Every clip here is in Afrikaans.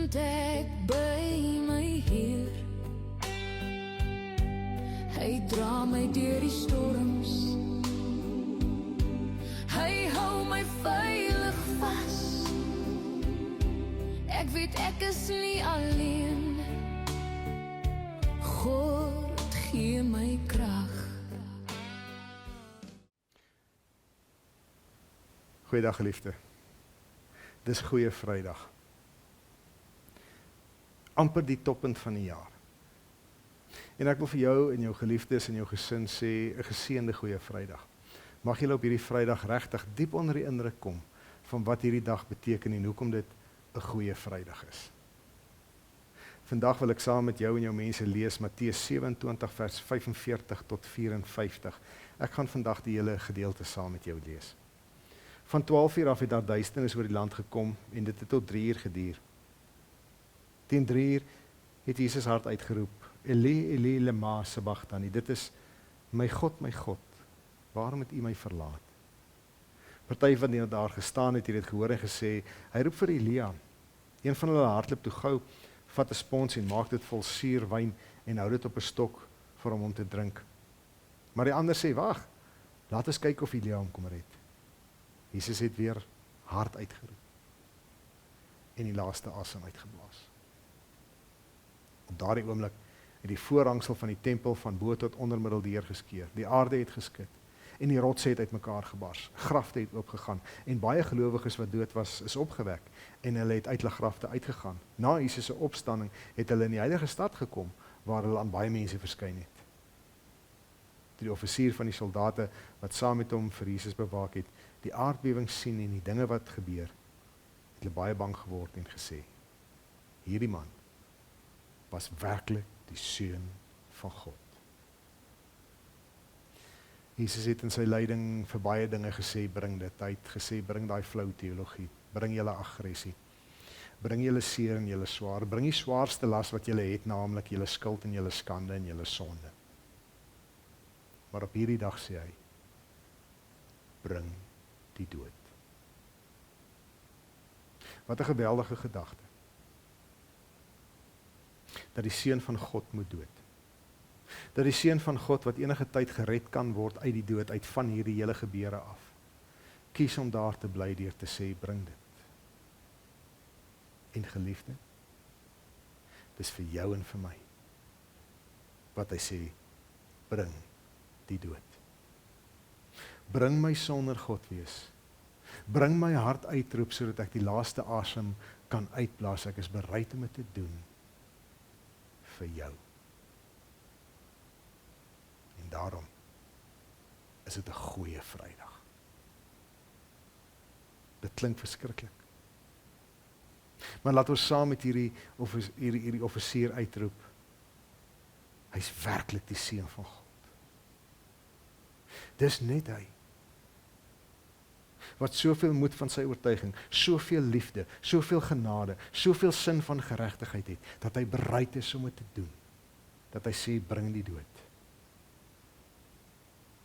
moet ek by my Heer. Hy dra my deur die storms. Hy hou my veilig vas. Ek weet ek is nie alleen. God gee my krag. Goeiedag geliefde. Dis Goeie Vrydag. Amper die toppunt van die jaar. En ek wil vir jou en jou geliefdes en jou gesin sê 'n geseënde Goeie Vrydag. Mag julle op hierdie Vrydag regtig diep onder die indruk kom van wat hierdie dag beteken en hoekom dit 'n Goeie Vrydag is. Vandag wil ek saam met jou en jou mense lees Matteus 27 vers 45 tot 54. Ek gaan vandag die hele gedeelte saam met jou lees. Van 12:00 af het daar duisternis oor die land gekom en dit het tot 3:00 geduur. Teen 3:00 het Jesus hard uitgeroep, Eli, Eli, lema sabachthani. Dit is, my God, waarom het U my verlaat? Party van die wat daar gestaan het dit gehoor en gesê, hy roep vir Elia. Een van hulle hardloop toe gou, vat 'n spons en maak dit vol suurwyn en hou dit op 'n stok vir hom om te drink. Maar die ander sê, wag, laat ons kyk of Elia hom kom red. Jesus het weer hard uitgeroep en die laaste asem uitgeblaas. Op daardie oomblik het die voorhangsel van die tempel van bo tot ondermiddel deurgeskeur. Die aarde het geskit en die rotse het uitmekaar gebars. Grafte het oopgegaan en baie gelowiges wat dood was, is opgewek en hulle het uit hulle grafte uitgegaan. Na Jesus se opstanding het hulle in die heilige stad gekom waar hulle aan baie mense verskyn het. Toe die offisier van die soldate wat saam met hom vir Jesus bewaak het, die aardbewing sien en die dinge wat gebeur, het hulle baie bang geword en gesê, hierdie man was werklik die Seun van God. Jesus het in sy lyding vir baie dinge gesê, bring dit. Hy het gesê, bring daai flou teologie, bring julle aggressie, bring julle seer en julle swaar, bring die swaarste las wat julle het, naamlik julle skuld en julle skande en julle sonde. Maar op hierdie dag sê hy, bring die dood. Wat 'n geweldige gedagte. Dat die Seun van God moet dood. Dat die Seun van God wat enige tyd gered kan word uit die dood, uit van hierdie hele gebeure af, kies om daar te bly deur te sê, bring dit. En geliefde, dis vir jou en vir my, wat hy sê, bring die dood. Bring my sonder God wees. Bring my hart uitroep, sodat ek die laaste asem kan uitblaas. Ek is bereid om dit te doen vir jou. En daarom is dit 'n goeie Vrydag. Dit klink verskriklik. Maar laat ons saam met hierdie offisier uitroep, hy's werklik die Seun van God. Dis net hy, wat soveel moed van sy oortuiging, soveel liefde, soveel genade, soveel sin van geregtigheid het, dat hy bereid is om dit te doen. Dat hy sê, bring die dood.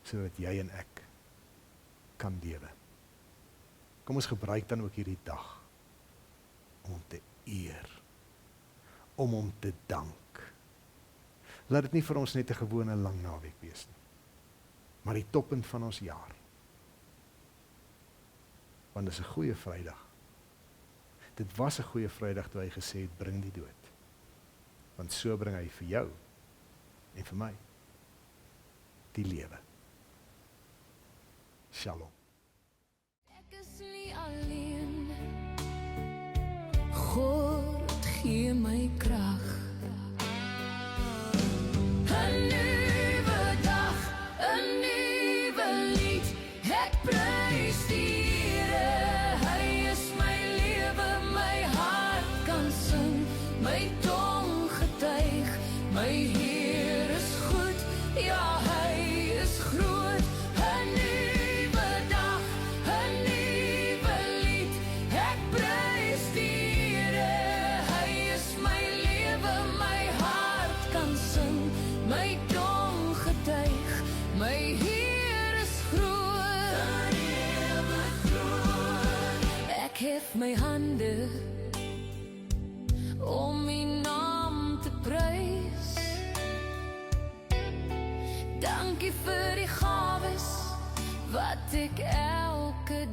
Sodat jy en ek kan lewe. Kom ons gebruik dan ook hierdie dag, om hom te eer, om hom te dank. Laat dit nie vir ons net 'n gewone lang naweek wees nie, maar die toppunt van ons jaar. Want dit is 'n goeie Vrydag. Dit was 'n goeie Vrydag toe hy gesê het, bring die dood. Want so bring hy vir jou en vir my die lewe. Shalom. Ek is nie alleen. God gee my krag. 'n nuwe dag, 'n nuwe lied. Ek prys die Here. Hy is my lewe, my hart kan sing, my tong getuig, my Heer is goed, ja, hy is groot. 'n nuwe dag, 'n nuwe lied. Ek prys die Here. Hy is my lewe, my hart kan sing, my tong getuig, my Heer is groot. Ek hef my hande dankie vir die gawes wat ek elke